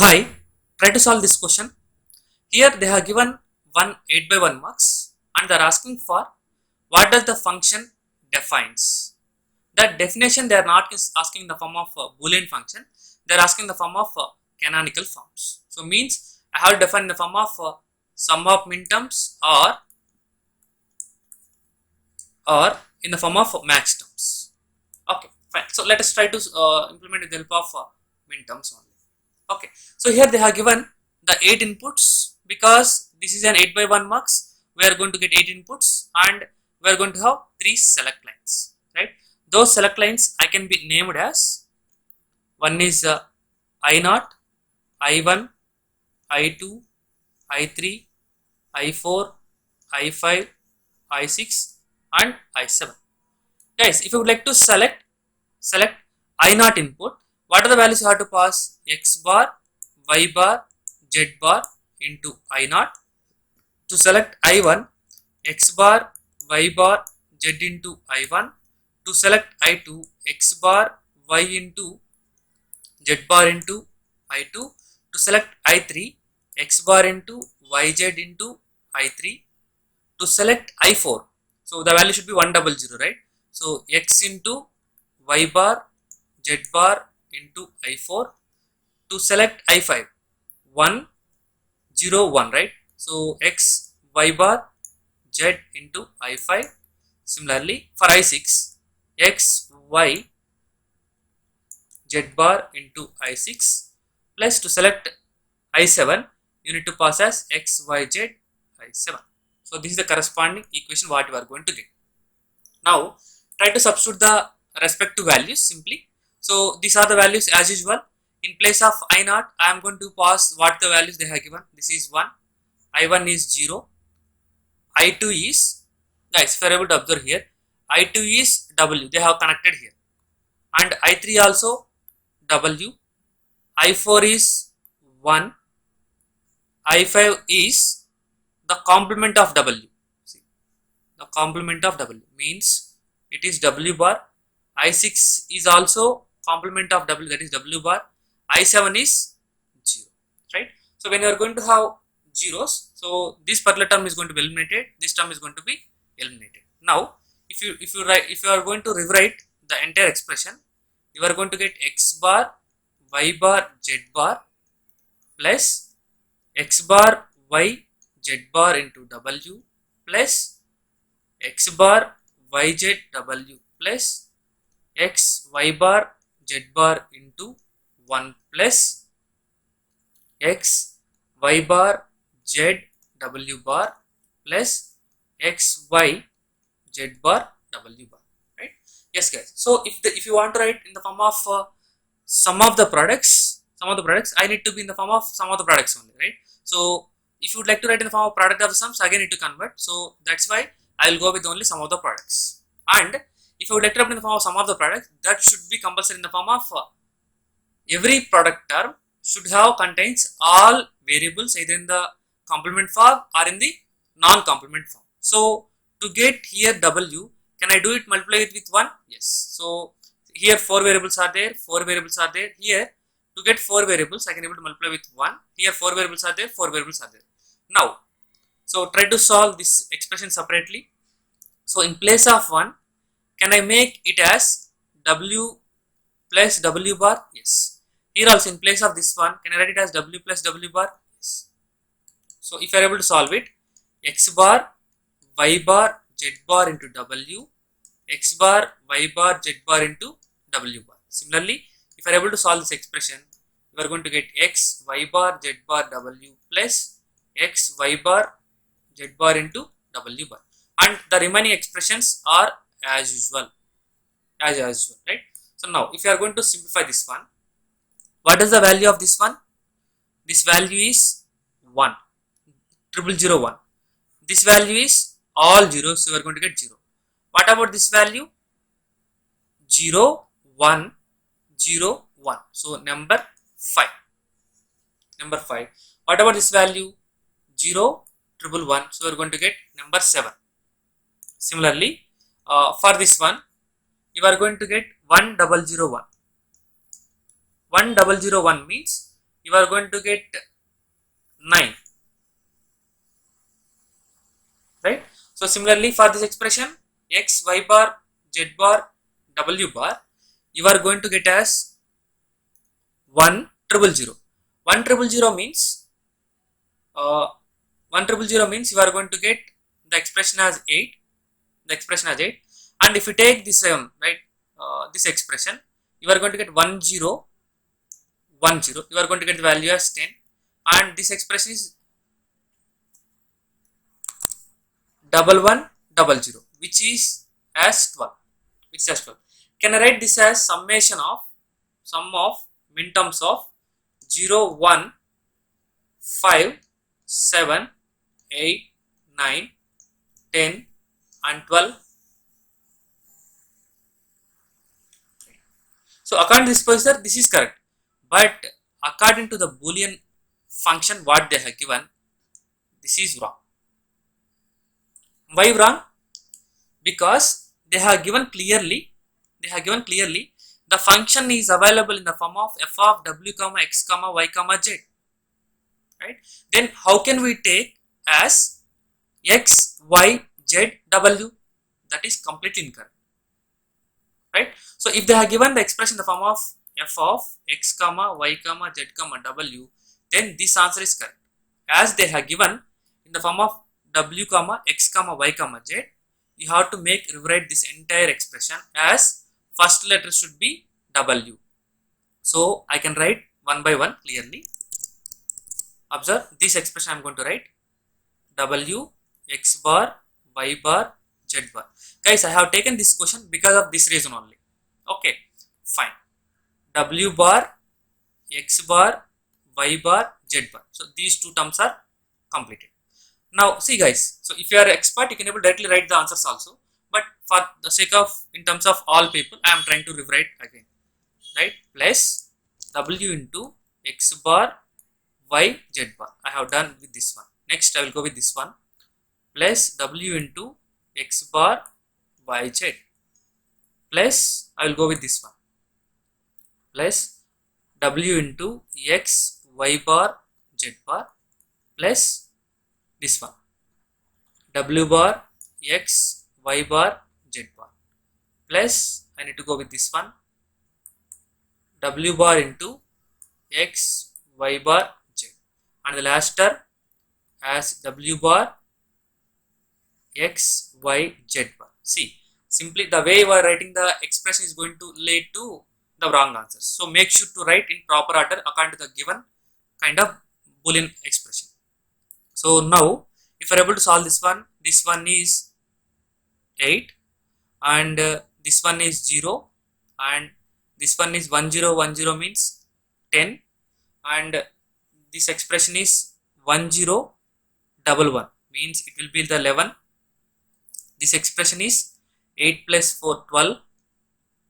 Why? Try to solve this question. Here they have given one 8 by 1 marks and they are asking for what does the function defines. That definition they are not asking in the form of Boolean function, they are asking in the form of canonical forms. So means I have to define in the form of sum of minterms or in the form of max terms. Okay, fine. So let us try to implement with the help of minterms only. Okay, so here they have given the 8 inputs. Because this is an 8 by 1 marks, we are going to get 8 inputs and we are going to have 3 select lines, right? Those select lines I can be named as, one is I0, I1, I2, I3, I4, I5, I6 and I7. Guys, if you would like to select I0 input, what are the values you have to pass? X bar, Y bar, Z bar into I0. To select I1, X bar, Y bar, Z into I1. To select I2, X bar, Y into Z bar into I2. To select I3, X bar into YZ into I3. To select I4, so the value should be 100, right? So X into Y bar, Z bar into I4. To select I5, 1, 0, 1, right? So X, Y bar, Z into I5. Similarly, for I6, X, Y, Z bar into I6. Plus to select I7, you need to pass as X, Y, Z, I7. So this is the corresponding equation what you are going to get. Now try to substitute the respective values simply. So these are the values as usual. In place of I0, I am going to pass what the values they have given. This is 1, I1 is 0, I2 is, guys, if you are able to observe here, I2 is W, they have connected here, and I3 also W, I4 is 1, I5 is the complement of W. See, the complement of W means it is W bar, I6 is also complement of W, that is W bar, I7 is 0, right? So when you are going to have zeros, so this particular term is going to be eliminated, this term is going to be eliminated. Now if you are going to rewrite the entire expression, you are going to get X bar, Y bar, Z bar plus X bar, Y, Z bar into W plus X bar, Y, Z, W plus X, Y bar, Z bar into 1 plus X, Y bar, Z, W bar plus X, Y, Z bar, W bar, right? Yes, guys. So if you want to write in the form of sum of the products, I need to be in the form of sum of the products only, right? So if you would like to write in the form of product of the sums, again need to convert. So that's why I will go with only sum of the products. And if you would like to write in the form of sum of the products, that should be compulsory in the form of every product term should have contains all variables either in the complement form or in the non-complement form. So to get here W, can I do it multiply it with 1? Yes. So here 4 variables are there, 4 variables are there. Here to get 4 variables, I can able to multiply with 1. Here 4 variables are there, 4 variables are there. Now, so try to solve this expression separately. So in place of 1, can I make it as W plus W bar? Yes. Here also in place of this one, can I write it as W plus W bar? Yes. So if you are able to solve it, X bar, Y bar, Z bar into W, X bar, Y bar, Z bar into W bar. Similarly, if you are able to solve this expression, you are going to get X, Y bar, Z bar, W plus X, Y bar, Z bar into W bar. And the remaining expressions are as usual, right? So now if you are going to simplify this one, what is the value of this one? This value is 1, 0001. This value is all zeros, so you are going to get 0. What about this value? 0, 1, 0, 1. So number 5. Number 5. What about this value? 0, 111. So you are going to get number 7. Similarly, for this one, you are going to get 1001. 1001 means you are going to get 9, right? So similarly for this expression x, y bar, z bar, w bar, you are going to get as 1,000. 1,000 means 1,000 means you are going to get the expression as 8, the expression as 8, and if you take this right, this expression, you are going to get 1010, you are going to get the value as 10, and this expression is 1110, which is as 12, which is as 12. Can I write this as summation of sum of minterms of 0, 1, 5, 7, 8, 9, 10 and 12? So according to this procedure, this is correct, but according to the Boolean function what they have given, this is wrong. Why wrong? Because they have given clearly the function is available in the form of f of w comma x comma y comma z, right? Then how can we take as x, y, z, w? That is completely incorrect, right? So if they have given the expression in the form of f of x comma y comma z comma w, then this answer is correct. As they have given in the form of w comma x comma y comma z, you have to rewrite this entire expression as first letter should be w. So I can write one by one clearly. Observe this expression I am going to write w, x bar, y bar, z bar. Guys, I have taken this question because of this reason only. Okay, fine. W bar, x bar, y bar, z bar. So these two terms are completed. Now see guys, so if you are expert, you can able directly write the answers also. But for the sake of in terms of all people, I am trying to rewrite again. Right? Plus w into x bar, y, z bar. I have done with this one. Next I will go with this one. Plus w into x bar, y, z. Plus I will go with this one. Plus w into x, y bar, z bar. Plus this one, w bar, x, y bar, z bar. Plus I need to go with this one, w bar into x, y bar, z, and the last term as w bar, x, y, z bar. See, simply the way you are writing the expression is going to lead to the wrong answers. So make sure to write in proper order according to the given kind of Boolean expression. So now if you are able to solve this one is 8 and this one is 0 and this one is 1010 means 10 and this expression is 1011 means it will be the 11. This expression is 8 plus 4 12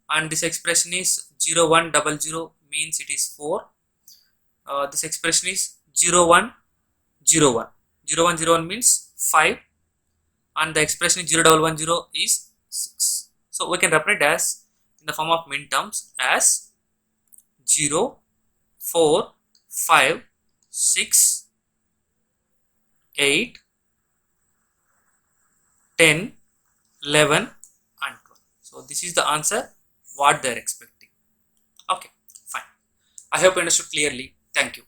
and this expression is 0100 means it is 4. This expression is 0101. 0101 means 5 and the expression is 0110 is 6. So we can represent as in the form of min terms as 0, 4, 5, 6, 8, 10, 11 and 12. So this is the answer what they are expecting. Okay, fine. I hope you understood clearly. Thank you.